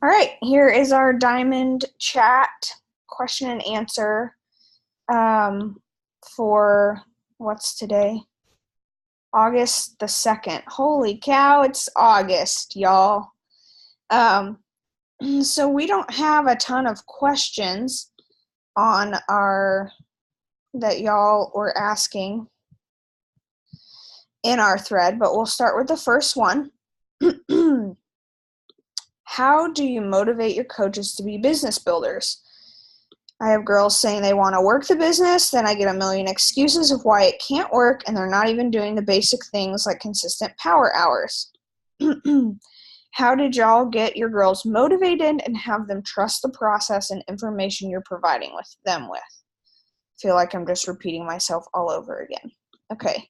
All right, here is our diamond chat question and answer for what's today? August the 2nd. Holy cow, it's August, y'all. So we don't have a ton of questions on our that y'all were asking in our thread, but we'll start with the first one. How do you motivate your coaches to be business builders? I have girls saying they want to work the business, then I get a million excuses of why it can't work, and they're not even doing the basic things like consistent power hours. How did y'all get your girls motivated and have them trust the process and information you're providing them with? I feel like I'm just repeating myself all over again. Okay.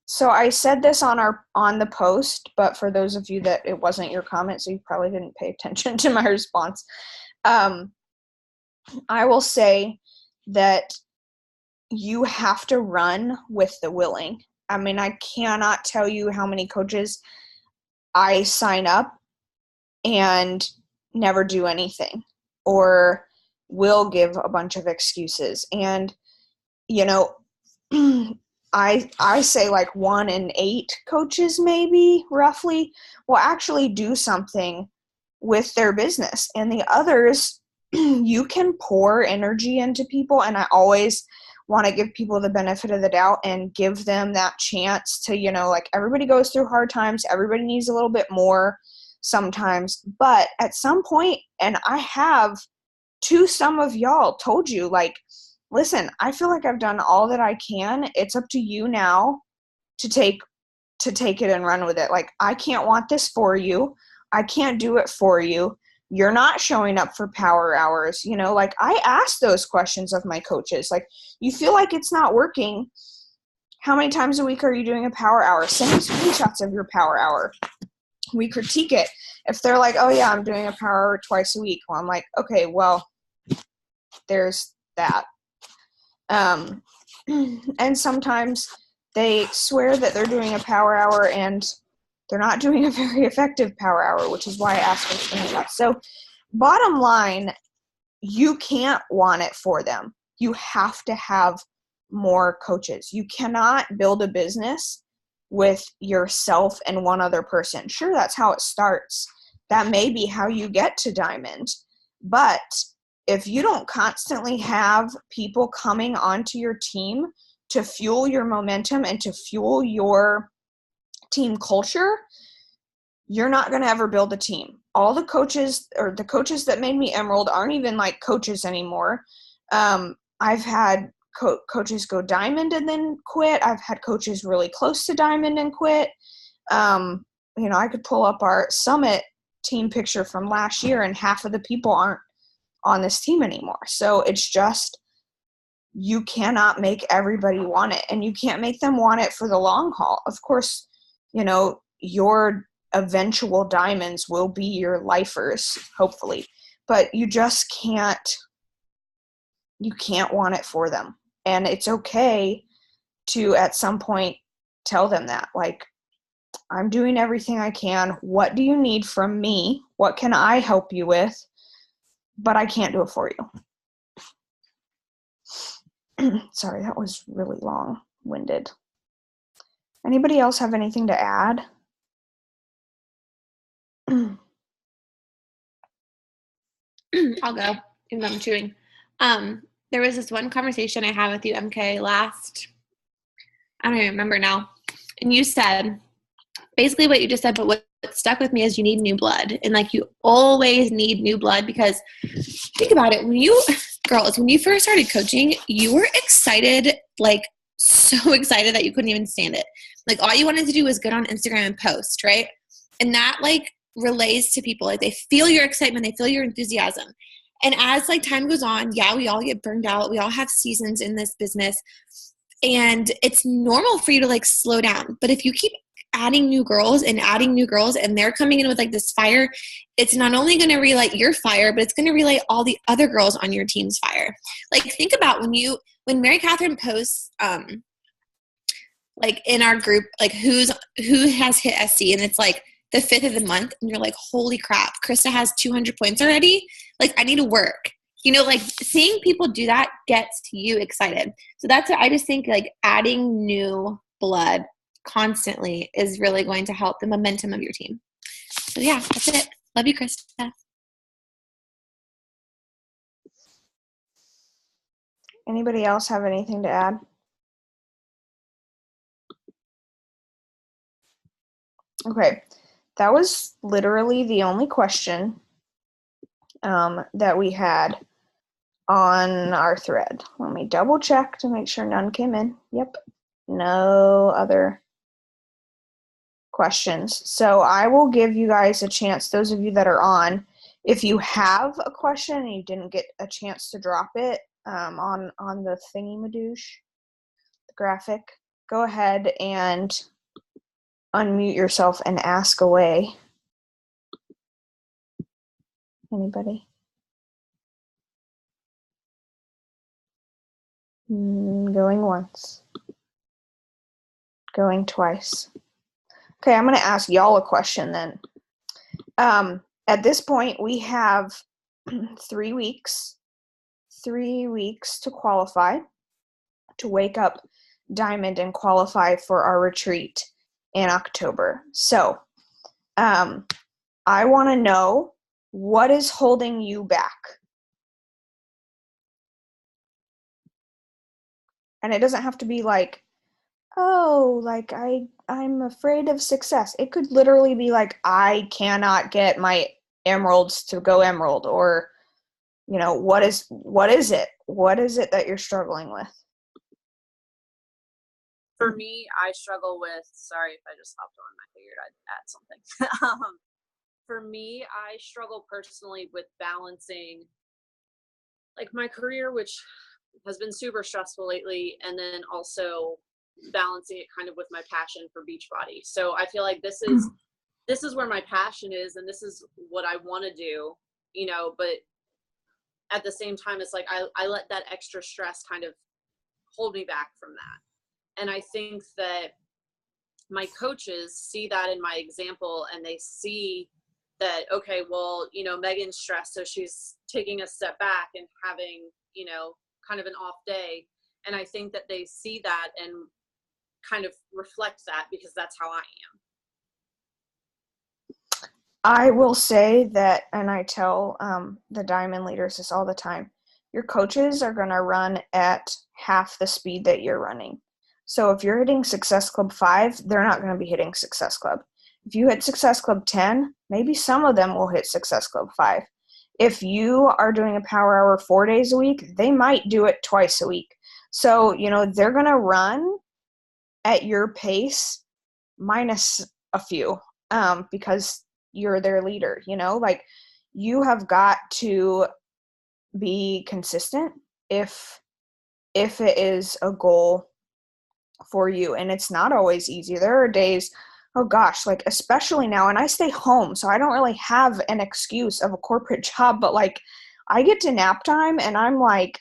So I said this on the post, but for those of you that it wasn't your comment, so you probably didn't pay attention to my response. I will say that you have to run with the willing. I mean, I cannot tell you how many coaches I sign up and never do anything or will give a bunch of excuses. And, you know, I say like 1 in 8 coaches maybe roughly will actually do something with their business, and the others you can pour energy into people, and I always want to give people the benefit of the doubt and give them that chance to, like everybody goes through hard times, everybody needs a little bit more sometimes, but at some point, and I have to some of y'all told you, like, listen, I feel like I've done all that I can. It's up to you now to take it and run with it. Like, I can't want this for you. I can't do it for you. You're not showing up for power hours. Like, I ask those questions of my coaches. Like, you feel like it's not working. How many times a week are you doing a power hour? Send me screenshots of your power hour. We critique it. If they're like, oh yeah, I'm doing a power hour twice a week. Well, I'm like, okay, well, there's that. And sometimes they swear that they're doing a power hour and they're not doing a very effective power hour, which is why I asked for screenshots. So bottom line, you can't want it for them. You have to have more coaches. You cannot build a business with yourself and one other person. Sure, that's how it starts. That may be how you get to diamond. But if you don't constantly have people coming onto your team to fuel your momentum and to fuel your team culture, you're not going to ever build a team. All the coaches, or the coaches that made me Emerald, aren't even like coaches anymore. I've had coaches go diamond and then quit. I've had coaches really close to diamond and quit. I could pull up our summit team picture from last year, and half of the people aren't on this team anymore. So it's just, you cannot make everybody want it, and you can't make them want it for the long haul. Of course, your eventual diamonds will be your lifers, hopefully, but you can't want it for them. And it's okay to, at some point, tell them that, like, I'm doing everything I can. What do you need from me? What can I help you with? But I can't do it for you. Sorry, that was really long-winded. Anybody else have anything to add? I'll go, even though I'm chewing. There was this one conversation I had with you, MK, I don't even remember now. And you said basically what you just said, but what stuck with me is you need new blood. And like, you always need new blood, because think about it. When you first started coaching, you were excited, like so excited that you couldn't even stand it. Like, all you wanted to do was get on Instagram and post, right? And that like relays to people. Like, they feel your excitement, they feel your enthusiasm. And as like time goes on, yeah, we all get burned out. We all have seasons in this business, and it's normal for you to like slow down. But if you keep adding new girls and they're coming in with like this fire, it's not only going to relight your fire, but it's going to relight all the other girls on your team's fire. Like, think about when Mary Catherine posts, like in our group, like who has hit SC, and it's like the 5th of the month and you're like, holy crap, Krista has 200 points already. Like, I need to work. You know, like seeing people do that gets you excited. So that's what I just think, like adding new blood constantly is really going to help the momentum of your team. So yeah, that's it. Love you, Krista. Anybody else have anything to add? Okay, that was literally the only question that we had on our thread. Let me double check to make sure none came in. Yep, no other questions. So I will give you guys a chance, those of you that are on, if you have a question and you didn't get a chance to drop it on the thingy-madoosh, the graphic, go ahead and unmute yourself and ask away. Anybody? Going once. Going twice. Okay, I'm going to ask y'all a question then. At this point, we have 3 weeks. 3 weeks to qualify, to wake up Diamond and qualify for our retreat in October. So, I want to know, what is holding you back? And it doesn't have to be like, oh, like I'm afraid of success. It could literally be like, I cannot get my emeralds to go emerald, or, you know, what is it? What is it that you're struggling with? For me, I struggle with, sorry if I just hopped on, I figured I'd add something. For me, I struggle personally with balancing like my career, which has been super stressful lately, and then also balancing it kind of with my passion for Beachbody. So I feel like this is where my passion is, and this is what I want to do, you know, but at the same time, it's like I let that extra stress kind of hold me back from that. And I think that my coaches see that in my example, and they see that, okay, well, you know, Megan's stressed, so she's taking a step back and having, you know, kind of an off day. And I think that they see that and kind of reflect that, because that's how I am. I will say that, and I tell the Diamond leaders this all the time, your coaches are going to run at half the speed that you're running. So if you're hitting Success Club 5, they're not going to be hitting Success Club. If you hit Success Club 10, maybe some of them will hit Success Club 5. If you are doing a power hour 4 days a week, they might do it twice a week. So, you know, they're going to run at your pace minus a few, because you're their leader, you know? Like, you have got to be consistent if it is a goal for you. And it's not always easy. There are days, oh gosh, like especially now, and I stay home, so I don't really have an excuse of a corporate job, but like I get to nap time and I'm like,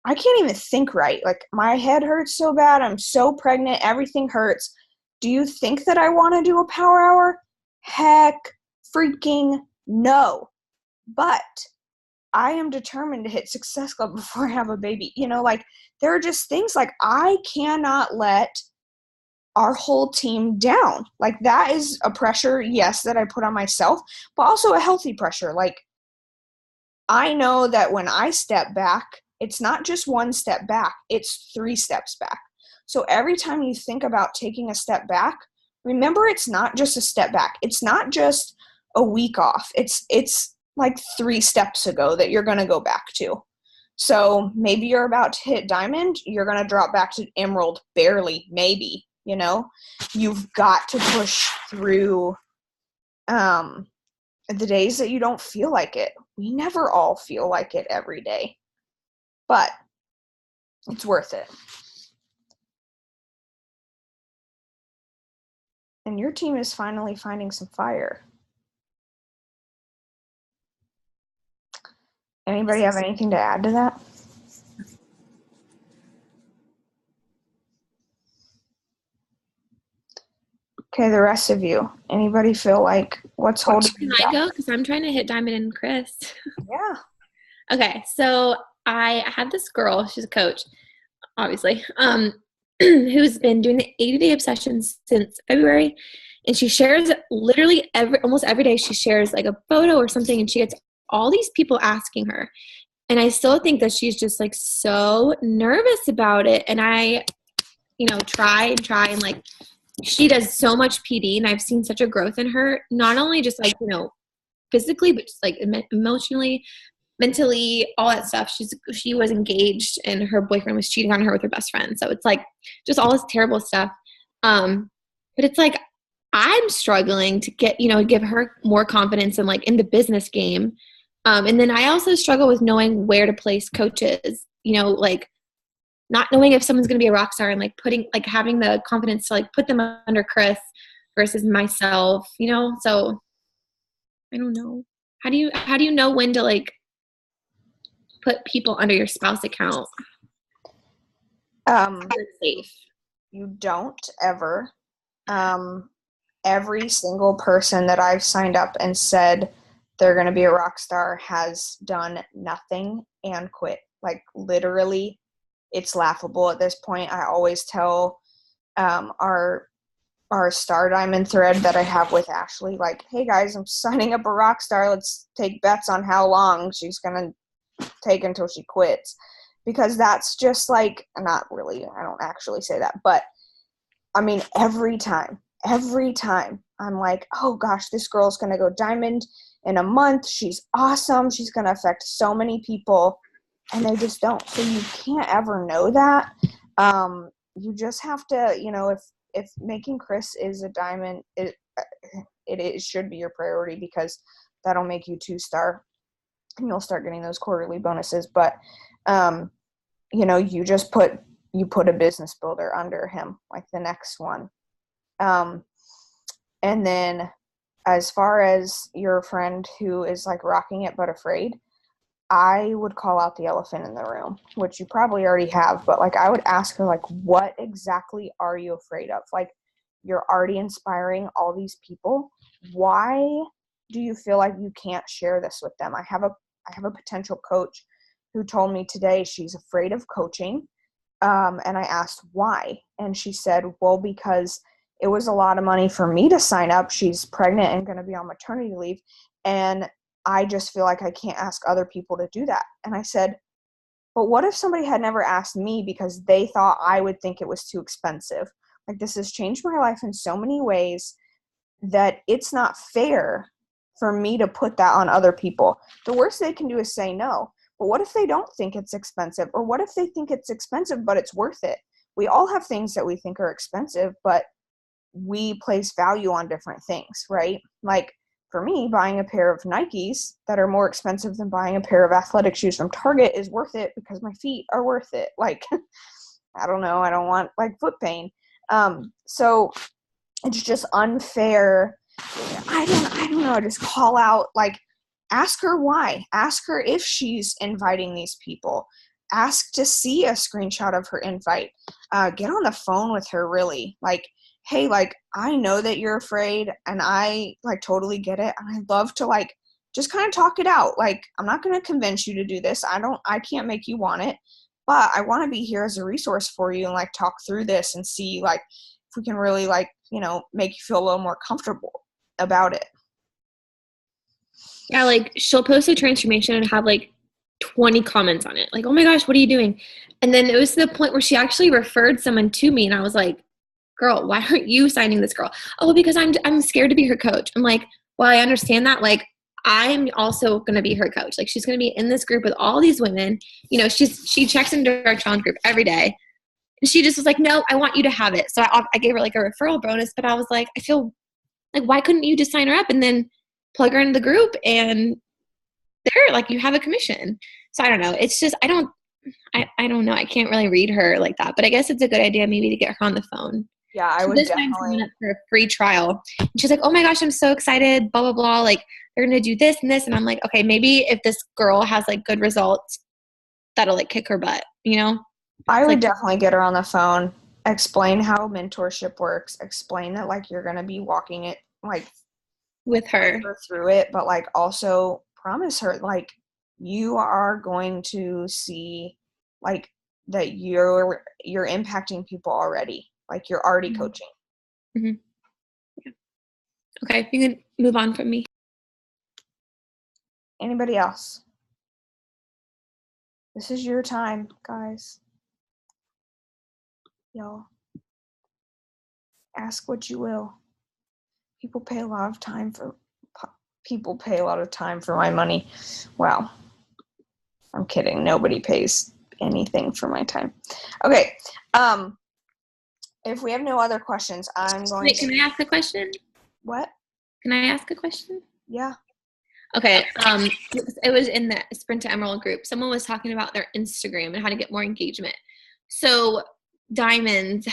I can't even think right. Like my head hurts so bad. I'm so pregnant. Everything hurts. Do you think that I want to do a power hour? Heck freaking no. But I am determined to hit Success Club before I have a baby. You know, like there are just things like I cannot let our whole team down. Like that is a pressure, yes, that I put on myself, but also a healthy pressure. Like I know that when I step back, it's not just one step back, it's 3 steps back. So every time you think about taking a step back, remember it's not just a step back. It's not just a week off. It's like 3 steps ago that you're going to go back to. So maybe you're about to hit diamond, you're going to drop back to emerald barely, maybe, you know. You've got to push through the days that you don't feel like it. We never all feel like it every day, but it's worth it. And your team is finally finding some fire. Anybody have anything to add to that? Okay, the rest of you. Anybody feel like what's holding Can you I back? go? Because I'm trying to hit Diamond and Chris. Yeah. Okay, so I had this girl, she's a coach, obviously, who's been doing the 80-day obsession since February. And she shares literally almost every day, she shares like a photo or something, and she gets all these people asking her. And I still think that she's just like so nervous about it. And I, try and like, she does so much PD, and I've seen such a growth in her, not only just like, physically, but just like emotionally, mentally, all that stuff. She was engaged and her boyfriend was cheating on her with her best friend. So it's like just all this terrible stuff. But it's like I'm struggling to give her more confidence in in the business game. And then I also struggle with knowing where to place coaches, like not knowing if someone's going to be a rock star and having the confidence to put them under Chris versus myself, so I don't know. How do you know when to put people under your spouse account? Safe. You don't ever. Every single person that I've signed up and said they're going to be a rock star has done nothing and quit. Literally, it's laughable at this point. I always tell our Star Diamond thread that I have with Ashley, hey guys, I'm signing up a rock star. Let's take bets on how long she's going to take until she quits. Because that's just not really, I don't actually say that, but I mean, every time I'm like, oh gosh, this girl's going to go diamond in a month. She's awesome. She's going to affect so many people. And they just don't. So you can't ever know that. You just have to, if making Chris is a diamond, it should be your priority, because that'll make you 2-star and you'll start getting those quarterly bonuses. But, you just put a business builder under him, the next one. And then as far as your friend who is rocking it but afraid, I would call out the elephant in the room, which you probably already have, but I would ask her what exactly are you afraid of? You're already inspiring all these people. Why do you feel like you can't share this with them? I have a potential coach who told me today she's afraid of coaching. And I asked why. And she said, well, because it was a lot of money for me to sign up. She's pregnant and going to be on maternity leave. And I just feel like I can't ask other people to do that. And I said, but what if somebody had never asked me because they thought I would think it was too expensive? This has changed my life in so many ways that it's not fair for me to put that on other people. The worst they can do is say no. But what if they don't think it's expensive? Or what if they think it's expensive, but it's worth it? We all have things that we think are expensive, but we place value on different things, right? For me, buying a pair of Nikes that are more expensive than buying a pair of athletic shoes from Target is worth it because my feet are worth it. I don't know. I don't want foot pain. So it's just unfair. I don't know. Just call out, ask her why. Ask her if she's inviting these people. Ask to see a screenshot of her invite. Get on the phone with her, really. Hey, I know that you're afraid, and I, totally get it. And I'd love to, just kind of talk it out. I'm not going to convince you to do this. I can't make you want it. But I want to be here as a resource for you and, talk through this and see, if we can really, make you feel a little more comfortable about it. Yeah, she'll post a transformation and have 20 comments on it. Oh my gosh, what are you doing? And then it was to the point where she actually referred someone to me, and I was like, girl, why aren't you signing this girl? Oh, because I'm scared to be her coach. I'm like, well, I understand that. I'm also going to be her coach. She's going to be in this group with all these women. She checks into our challenge group every day. And she just was like, no, I want you to have it. So I gave her a referral bonus, but I was like, I feel why couldn't you just sign her up and then plug her into the group and there, you have a commission. So I don't know. It's just, I don't know. I can't really read her like that, but I guess it's a good idea maybe to get her on the phone. Yeah, I would definitely. Signing up for a free trial. And she's like, oh my gosh, I'm so excited, blah, blah, blah. They're going to do this and this. And I'm like, okay, maybe if this girl has good results, that'll kick her butt, I would definitely get her on the phone explain how mentorship works, explain that like you're going to be walking it like with her through it, but like also promise her like you are going to see like that you're impacting people already, like you're already coaching. Yeah. Okay, you can move on from me. Anybody else? This is your time, guys. Y'all ask what you will. People pay a lot of time for my money. Wow. I'm kidding. Nobody pays anything for my time. Okay. If we have no other questions, I'm going Wait, can I ask a question? What? Can I ask a question? Yeah. Okay. It was in the Sprint to Emerald group. Someone was talking about their Instagram and how to get more engagement. So Diamonds,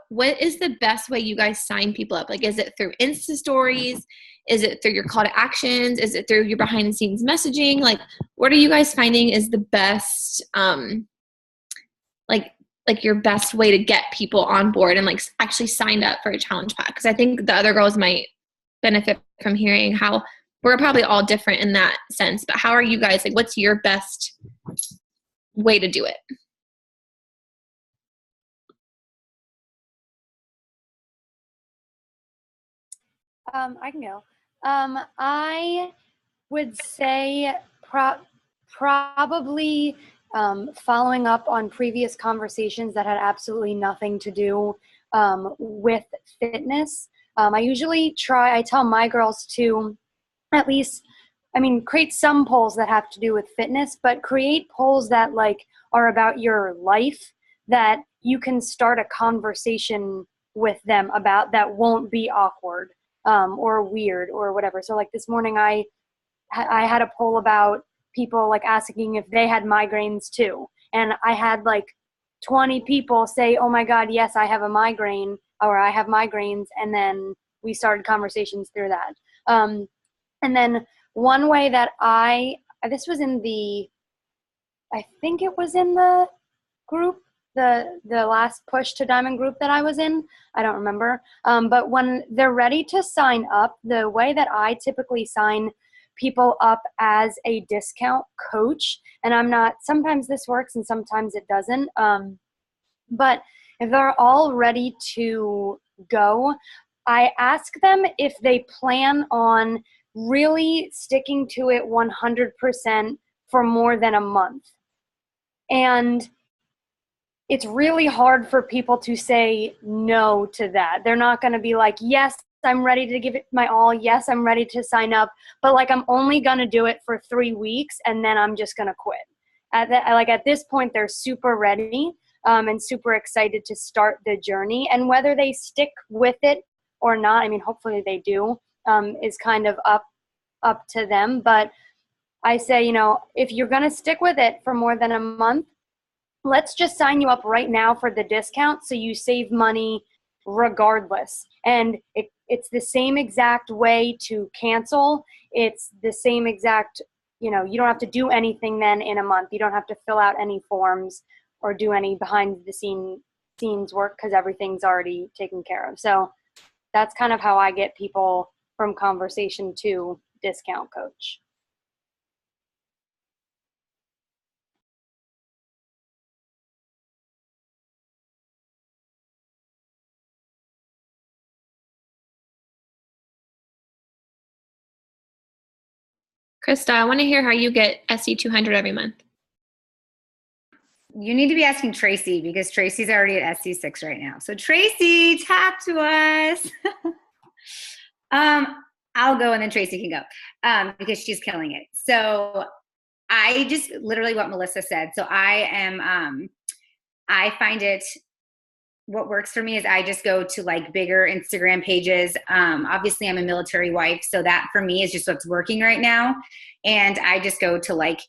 what is the best way you guys sign people up? Like, is it through Insta stories? Is it through your call to actions? Is it through your behind the scenes messaging? Like, what are you guys finding is the best, like your best way to get people on board and like actually signed up for a challenge pack? Because I think the other girls might benefit from hearing how we're probably all different in that sense, but how are you guys, like, what's your best way to do it? I can go. I would say probably following up on previous conversations that had absolutely nothing to do with fitness. I tell my girls to at least, create some polls that have to do with fitness, but create polls that like are about your life that you can start a conversation with them about that won't be awkward or weird or whatever. So like this morning I had a poll about people like asking if they had migraines too. And I had like 20 people say, oh my God, yes, I have a migraine, or I have migraines. And then we started conversations through that. And then one way that this was in I think it was in the group, the last Push to Diamond group that I was in. I don't remember. But when they're ready to sign up, the way that I typically sign people up as a discount coach, and sometimes this works and sometimes it doesn't. But if they're all ready to go, I ask them if they plan on really sticking to it 100% for more than a month. And it's really hard for people to say no to that. They're not going to be like, yes, I'm ready to give it my all. Yes, I'm ready to sign up. But like, I'm only going to do it for 3 weeks and then I'm just going to quit. At this point, they're super ready and super excited to start the journey. And whether they stick with it or not, hopefully they do, is kind of up to them. But I say, if you're going to stick with it for more than a month, let's just sign you up right now for the discount so you save money regardless. And it's the same exact way to cancel. It's the same exact, you don't have to do anything then in a month. You don't have to fill out any forms or do any behind the scenes work because everything's already taken care of. So that's kind of how I get people from conversation to discount coach. Krista, I want to hear how you get SC200 every month. You need to be asking Tracy because Tracy's already at SC6 right now. So Tracy, tap to us. I'll go and then Tracy can go because she's killing it. So I just literally what Melissa said. So I find it, what works for me is I just go to like bigger Instagram pages. Obviously I'm a military wife, so that for me is just what's working right now. And I just go to like,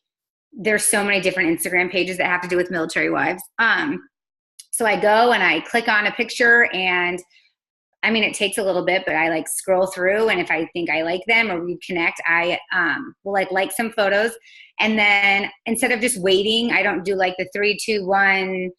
there's so many different Instagram pages that have to do with military wives. So I go and I click on a picture and it takes a little bit, but I like scroll through, and if I think I like them or we connect, I will like some photos. And then instead of just waiting, I don't do like the 3, 2, 1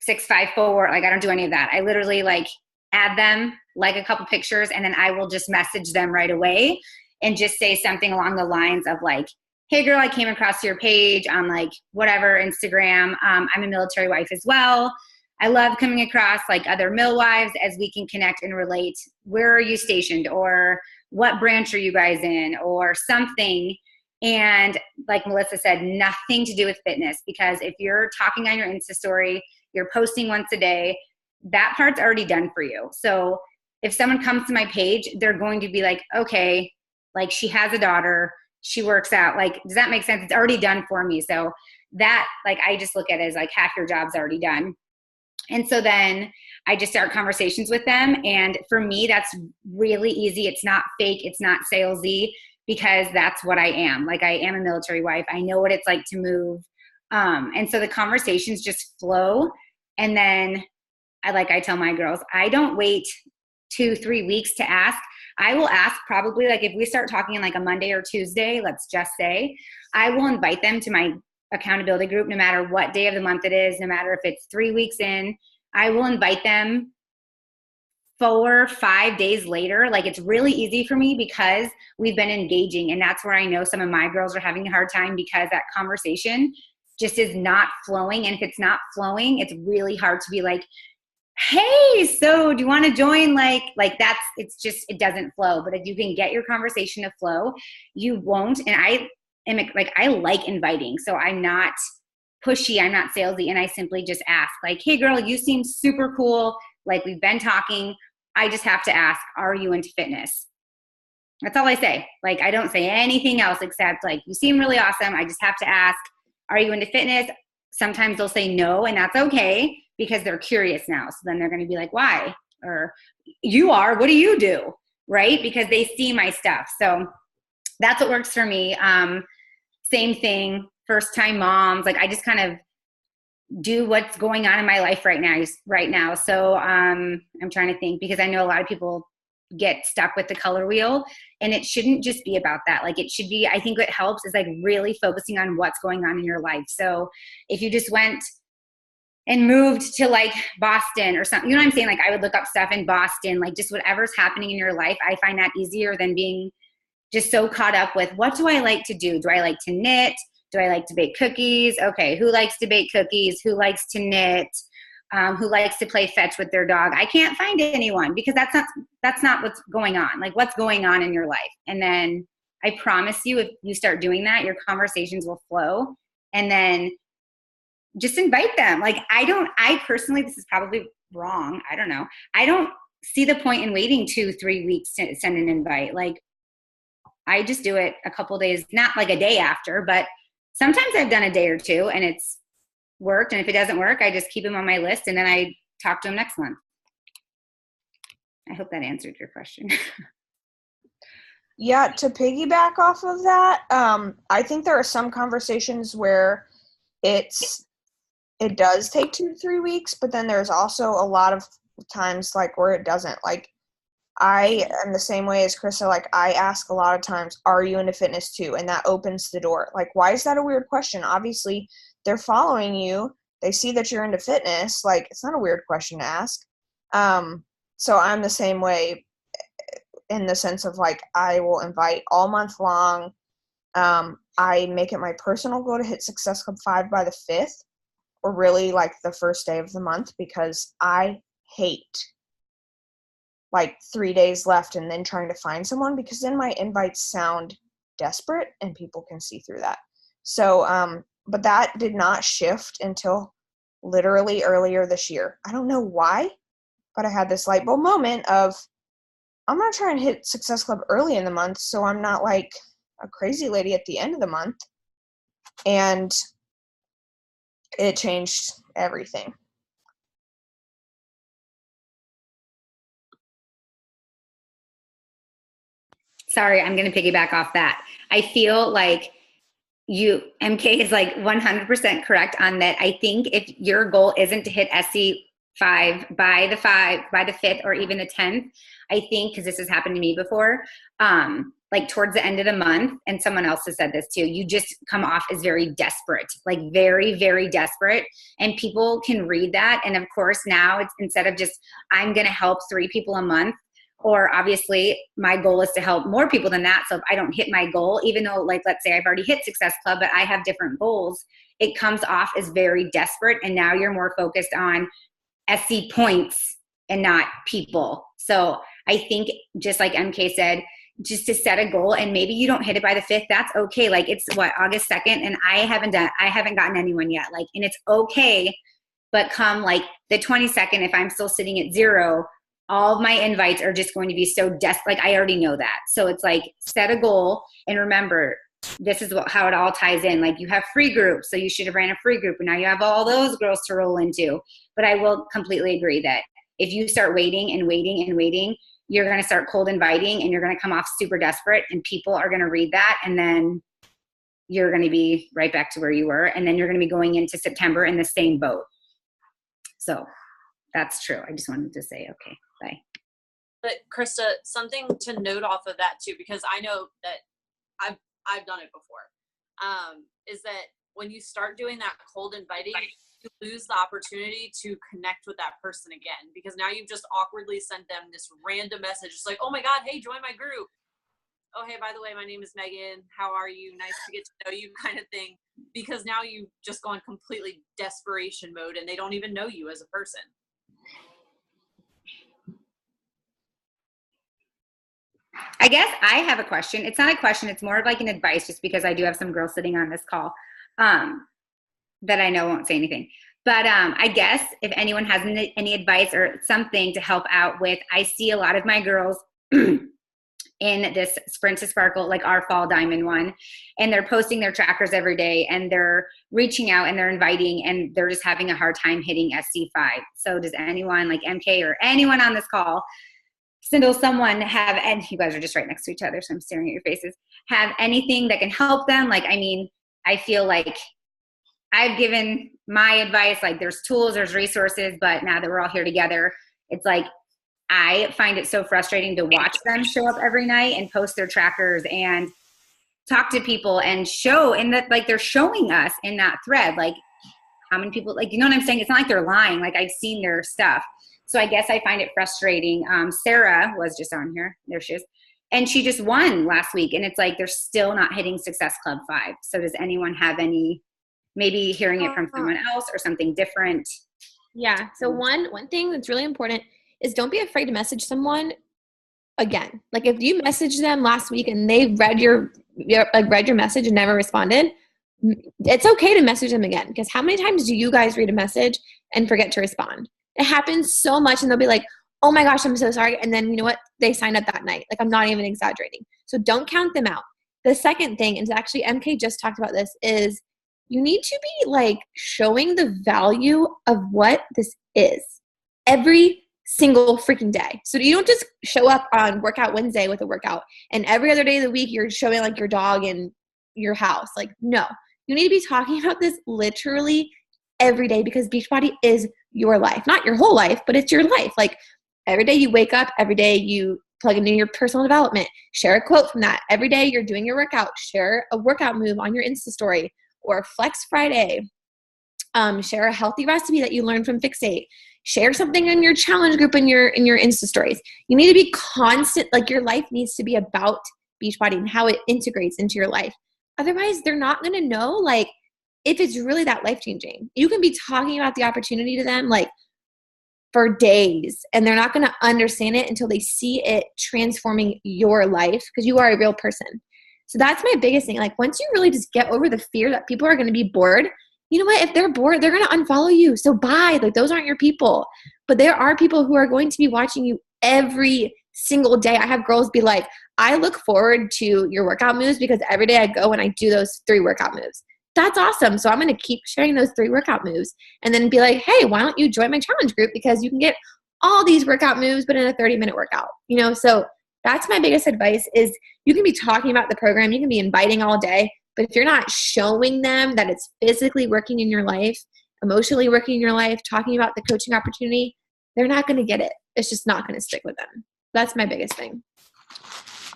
654. Like, I don't do any of that. I literally like add them, like a couple pictures, and then I will just message them right away and just say something along the lines of like, hey girl, I came across your page on like whatever, Instagram. I'm a military wife as well. I love coming across like other mill wives as we can connect and relate. Where are you stationed? Or what branch are you guys in? Or something. And like Melissa said, nothing to do with fitness, because if you're talking on your Insta story, you're posting once a day, that part's already done for you. So if someone comes to my page, they're going to be like, okay, like she has a daughter, she works out. Like, does that make sense? It's already done for me. So that, like, I just look at it as like half your job's already done. And so then I just start conversations with them. And for me, that's really easy. It's not fake. It's not salesy, because that's what I am. Like, I am a military wife. I know what it's like to move. And so the conversations just flow. And then I tell my girls, I don't wait 2-3 weeks to ask. I will ask probably, like, if we start talking on like a Monday or Tuesday, let's just say, I will invite them to my accountability group, no matter what day of the month it is, no matter if it's 3 weeks in. I will invite them 4-5 days later. Like, it's really easy for me because we've been engaging, and that's where I know some of my girls are having a hard time, because that conversation just is not flowing. And if it's not flowing, it's really hard to be like, hey, so do you want to join? Like that's, it's just, it doesn't flow. But if you can get your conversation to flow, you won't. And I am like, I like inviting. So I'm not pushy, I'm not salesy. And I simply just ask like, hey girl, you seem super cool. Like, we've been talking. I just have to ask, are you into fitness? That's all I say. Like, I don't say anything else except like, you seem really awesome. I just have to ask, are you into fitness? Sometimes they'll say no, and that's okay, because they're curious now. So then they're going to be like, why? Or you are, what do you do? Right? Because they see my stuff. So that's what works for me. Same thing, first time moms. Like, I just kind of do what's going on in my life right now. So I'm trying to think, because I know a lot of people get stuck with the color wheel, and it shouldn't just be about that. Like, it should be, I think what helps is like really focusing on what's going on in your life. So if you just went and moved to like Boston or something, you know what I'm saying? Like, I would look up stuff in Boston, like just whatever's happening in your life. I find that easier than being just so caught up with, what do I like to do? Do I like to knit? Do I like to bake cookies? Okay, who likes to bake cookies? Who likes to knit? Who likes to play fetch with their dog? I can't find anyone, because that's not what's going on. Like, what's going on in your life? And then I promise you, if you start doing that, your conversations will flow. And then just invite them. Like, I personally, this is probably wrong, I don't know, I don't see the point in waiting 2-3 weeks to send an invite. Like, I just do it a couple days, not like a day after, but sometimes I've done a day or two and it's worked. And if it doesn't work, I just keep them on my list, and then I talk to them next month. I hope that answered your question. Yeah, to piggyback off of that, I think there are some conversations where it does take 2-3 weeks, but then there's also a lot of times like where it doesn't. Like, I am the same way as Krista. Like, I ask a lot of times, are you into fitness too? And that opens the door. Like, why is that a weird question? Obviously, they're following you. They see that you're into fitness. Like, it's not a weird question to ask. So I'm the same way in the sense of like, I will invite all month long. I make it my personal goal to hit Success Club 5 by the 5th, or really like the first day of the month, because I hate like 3 days left and then trying to find someone, because then my invites sound desperate and people can see through that. So, but that did not shift until literally earlier this year. I don't know why, but I had this light bulb moment of, I'm not trying to hit Success Club early in the month, so I'm not like a crazy lady at the end of the month. And it changed everything. Sorry, I'm going to piggyback off that. I feel like MK is like 100% correct on that. I think if your goal isn't to hit SC by the 5th or even the 10th. I think, because this has happened to me before, like towards the end of the month, and someone else has said this too, you just come off as very desperate, like very, very desperate. And people can read that. And of course, now it's, instead of just, I'm going to help 3 people a month, or obviously my goal is to help more people than that. So if I don't hit my goal, even though, like, let's say I've already hit Success Club, but I have different goals, it comes off as very desperate. And now you're more focused on SC points and not people. So I think, just like MK said, just to set a goal, and maybe you don't hit it by the 5th, that's okay. Like, it's what, August 2nd, and I haven't gotten anyone yet. Like, and it's okay. But come like the 22nd, if I'm still sitting at 0, all of my invites are just going to be so like, I already know that. So it's like, set a goal, and remember, this is how it all ties in. Like, you have free groups, so you should have ran a free group, and now you have all those girls to roll into. But I will completely agree that if you start waiting and waiting and waiting, you're going to start cold inviting, and you're going to come off super desperate, and people are going to read that, and then you're going to be right back to where you were, and then you're going to be going into September in the same boat. So that's true. I just wanted to say, okay, bye. But Krista, something to note off of that too, because I know that I've done it before, is that when you start doing that cold inviting, you lose the opportunity to connect with that person again, because now you've just awkwardly sent them this random message. It's like, oh my God, hey, join my group. Oh, hey, by the way, my name is Megan. How are you? Nice to get to know you, kind of thing. Because now you just go in completely desperation mode, and they don't even know you as a person. I guess I have a question. It's not a question. It's more of like an advice, just because I do have some girls sitting on this call that I know won't say anything. But I guess if anyone has any advice or something to help out with, I see a lot of my girls in this Sprint to Sparkle, like our Fall Diamond one, and they're posting their trackers every day, and they're reaching out and they're inviting, and they're just having a hard time hitting SC5. So does anyone, like MK or anyone on this call, someone have, and you guys are just right next to each other, so I'm staring at your faces, have anything that can help them? Like, I mean, I feel like I've given my advice, like there's tools, there's resources, but now that we're all here together, it's like, I find it so frustrating to watch them show up every night and post their trackers and talk to people and show, and that, like, they're showing us in that thread, like how many people, like, you know what I'm saying? It's not like they're lying. Like, I've seen their stuff. So I guess I find it frustrating. Sarah was just on here. There she is. And she just won last week. And it's like, they're still not hitting Success Club 5. So does anyone have any, maybe hearing it from someone else or something different? Yeah. So one thing that's really important is don't be afraid to message someone again. Like, if you messaged them last week and they read your message and never responded, it's okay to message them again. Because how many times do you guys read a message and forget to respond? It happens so much, and they'll be like, oh my gosh, I'm so sorry. And then, you know what? They signed up that night. Like, I'm not even exaggerating. So don't count them out. The second thing, and actually MK just talked about this, is you need to be like showing the value of what this is every single freaking day. So you don't just show up on Workout Wednesday with a workout, and every other day of the week you're showing like your dog in your house. Like, no, you need to be talking about this literally every day, because Beachbody is your life. Not your whole life, but it's your life. Like, every day you wake up, every day you plug into your personal development, share a quote from that. Every day you're doing your workout, share a workout move on your Insta story, or Flex Friday. Share a healthy recipe that you learned from Fixate. Share something in your challenge group in your Insta stories. You need to be constant. Like, your life needs to be about Beachbody and how it integrates into your life. Otherwise, they're not going to know, like, if it's really that life-changing. You can be talking about the opportunity to them, like, for days, and they're not going to understand it until they see it transforming your life, because you are a real person. So that's my biggest thing. Like, once you really just get over the fear that people are going to be bored, you know what? If they're bored, they're going to unfollow you. So bye. Like, those aren't your people. But there are people who are going to be watching you every single day. I have girls be like, I look forward to your workout moves because every day I go and I do those 3 workout moves. That's awesome. So I'm going to keep sharing those 3 workout moves, and then be like, hey, why don't you join my challenge group? Because you can get all these workout moves, but in a 30-minute workout, you know? So that's my biggest advice, is you can be talking about the program, you can be inviting all day, but if you're not showing them that it's physically working in your life, emotionally working your life, talking about the coaching opportunity, they're not going to get it. It's just not going to stick with them. That's my biggest thing.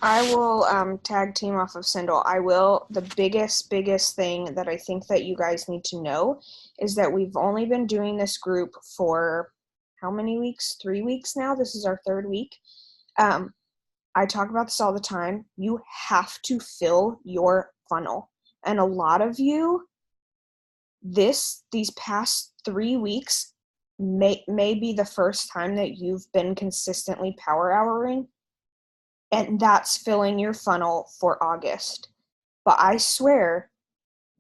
I will tag team off of Sindel. I will. The biggest thing that I think that you guys need to know is that we've only been doing this group for how many weeks? 3 weeks now. This is our 3rd week. I talk about this all the time. You have to fill your funnel. And a lot of you, these past 3 weeks may be the first time that you've been consistently power houring. And that's filling your funnel for August. But I swear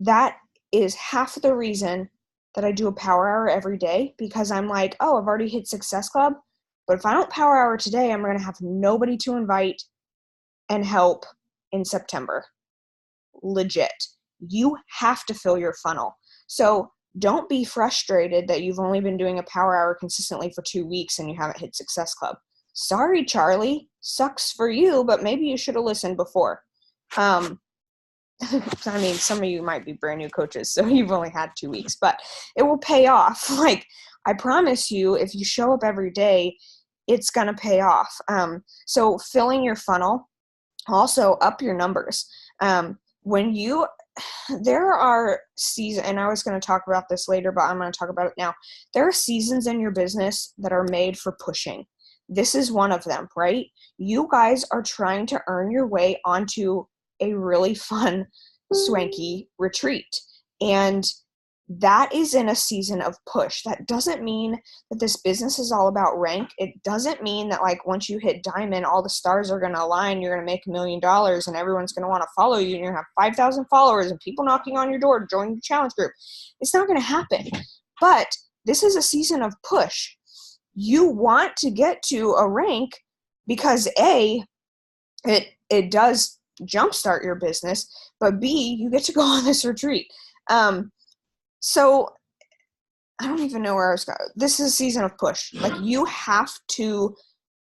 that is half the reason that I do a power hour every day, because I'm like, oh, I've already hit Success Club. But if I don't power hour today, I'm going to have nobody to invite and help in September. Legit. You have to fill your funnel. So don't be frustrated that you've only been doing a power hour consistently for 2 weeks and you haven't hit Success Club. Sorry, Charlie. Sucks for you, but maybe you should have listened before. I mean, some of you might be brand new coaches, so you've only had 2 weeks, but it will pay off. Like, I promise you, if you show up every day, it's going to pay off. So filling your funnel, also up your numbers. There are seasons, and I was going to talk about this later, but I'm going to talk about it now. There are seasons in your business that are made for pushing. This is one of them, right? You guys are trying to earn your way onto a really fun, swanky retreat. And that is in a season of push. That doesn't mean that this business is all about rank. It doesn't mean that, like, once you hit diamond, all the stars are going to align, you're going to make $1 million and everyone's going to want to follow you and you're going to have 5,000 followers and people knocking on your door to join your challenge group. It's not going to happen. But this is a season of push. You want to get to a rank because A, it does jumpstart your business, but B, you get to go on this retreat. So I don't even know where I was going. This is a season of push. Like, you have to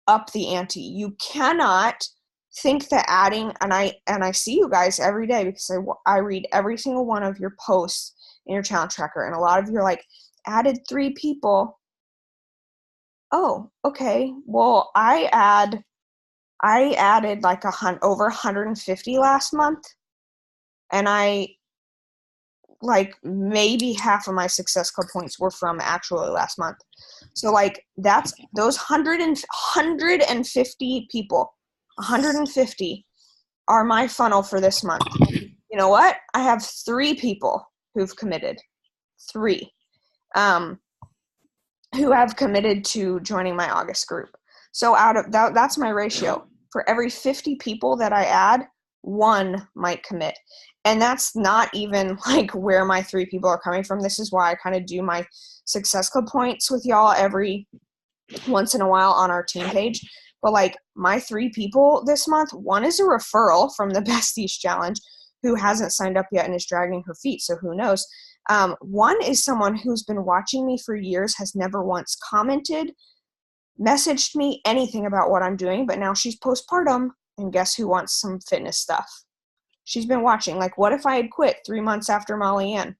up the ante. You cannot think that adding, and I see you guys every day because I read every single one of your posts in your challenge tracker, and a lot of you are like, added 3 people. Oh, okay. Well, I added like over 150 last month, and maybe half of my Success Club points were from actually last month. So like that's those 150 people, 150 are my funnel for this month. You know what? I have 3 people who've committed. 3. Who have committed to joining my August group. So out of that's my ratio. For every 50 people that I add, 1 might commit. And that's not even like where my 3 people are coming from. This is why I kind of do my Success Club points with y'all every once in a while on our team page. But like my 3 people this month, 1 is a referral from the Besties Challenge who hasn't signed up yet and is dragging her feet. So who knows? 1 is someone who's been watching me for years, has never once commented, messaged me anything about what I'm doing, but now she's postpartum, and guess who wants some fitness stuff? She's been watching. Like, what if I had quit 3 months after Molly Ann?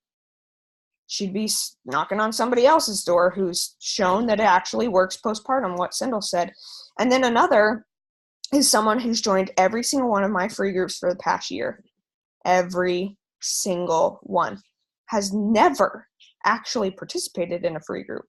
She'd be knocking on somebody else's door who's shown that it actually works postpartum, what Sindel said. And then another is someone who's joined every single one of my free groups for the past year. Every single one. Has never actually participated in a free group.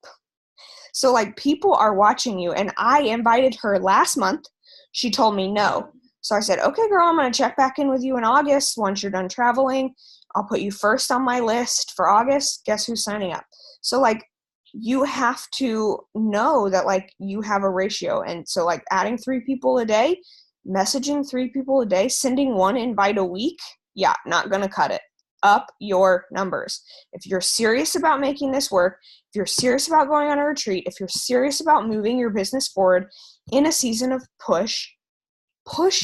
So like people are watching you, and I invited her last month. She told me no. So I said, okay, girl, I'm going to check back in with you in August. Once you're done traveling, I'll put you first on my list for August. Guess who's signing up? So like you have to know that like you have a ratio. And so like adding 3 people a day, messaging 3 people a day, sending 1 invite a week. Yeah, not going to cut it. Up your numbers. If you're serious about making this work, if you're serious about going on a retreat, if you're serious about moving your business forward in a season of push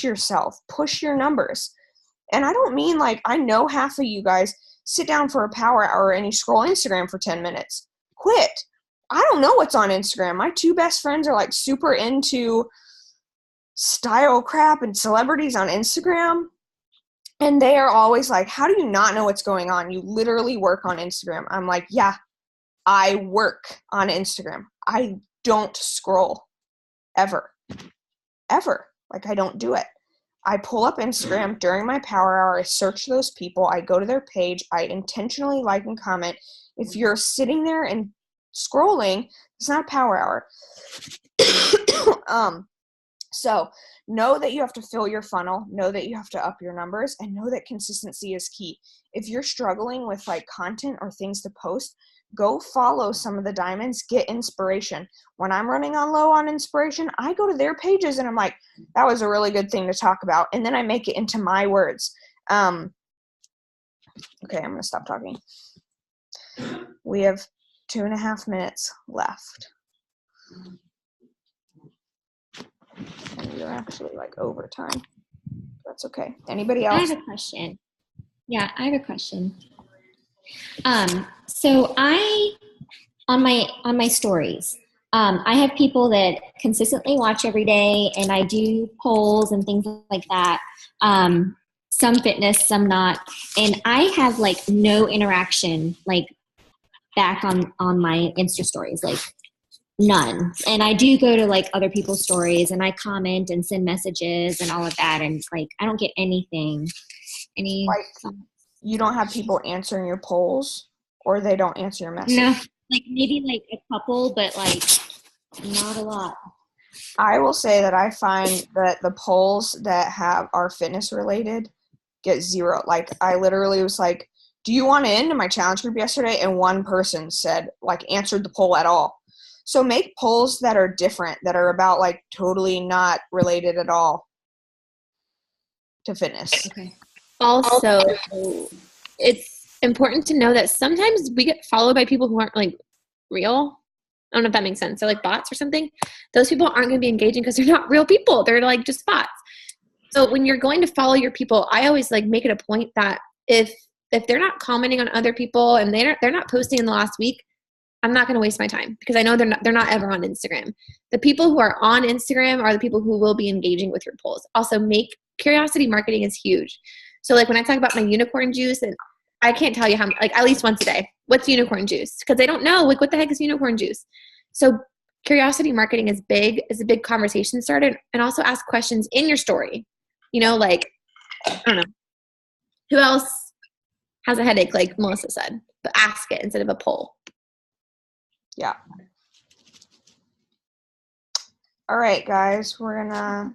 yourself, push your numbers. And I don't mean like, I know half of you guys sit down for a power hour and you scroll Instagram for 10 minutes. Quit. I don't know what's on Instagram. My 2 best friends are like super into style crap and celebrities on Instagram. And they are always like, how do you not know what's going on? You literally work on Instagram. I'm like, yeah, I work on Instagram. I don't scroll ever. Like, I don't do it. I pull up Instagram during my power hour. I search those people. I go to their page. I intentionally like and comment. If you're sitting there and scrolling, it's not a power hour. So know that you have to fill your funnel, know that you have to up your numbers, and know that consistency is key. If you're struggling with like content or things to post, go follow some of the diamonds, get inspiration. When I'm running on low on inspiration, I go to their pages and I'm like, that was a really good thing to talk about. And then I make it into my words. Okay, I'm going to stop talking. We have 2.5 minutes left. And we're actually like over time. That's okay. Anybody I else? have a question. Yeah, I have a question. So I, on my stories, I have people that consistently watch every day, and I do polls and things like that. Some fitness, some not. And I have like no interaction like back on my Insta stories, like none. And I do go to like other people's stories and I comment and send messages and all of that. And like, I don't get anything. Like, you don't have people answering your polls, or they don't answer your message? No, like maybe like a couple, but like not a lot. I will say that I find that the polls that are fitness related get zero. Like, I literally was like, do you want in my challenge group yesterday? And one person said, like, answered the poll at all. So make polls that are different, that are about like totally not related at all to fitness. Okay. Also, it's important to know that sometimes we get followed by people who aren't like real. I don't know if that makes sense. They're like bots or something. Those people aren't going to be engaging because they're not real people. They're like just bots. So when you're going to follow your people, I always like make it a point that if they're not commenting on other people and they're not posting in the last week, I'm not going to waste my time because I know they're not ever on Instagram. The people who are on Instagram are the people who will be engaging with your polls. Also, curiosity marketing is huge. So like when I talk about my unicorn juice, and I can't tell you how, like at least once a day, what's unicorn juice? Because they don't know, like what the heck is unicorn juice? So curiosity marketing is a big conversation starter, and also ask questions in your story. You know, like, I don't know, who else has a headache, like Melissa said, but ask it instead of a poll. Yeah. All right, guys, we're gonna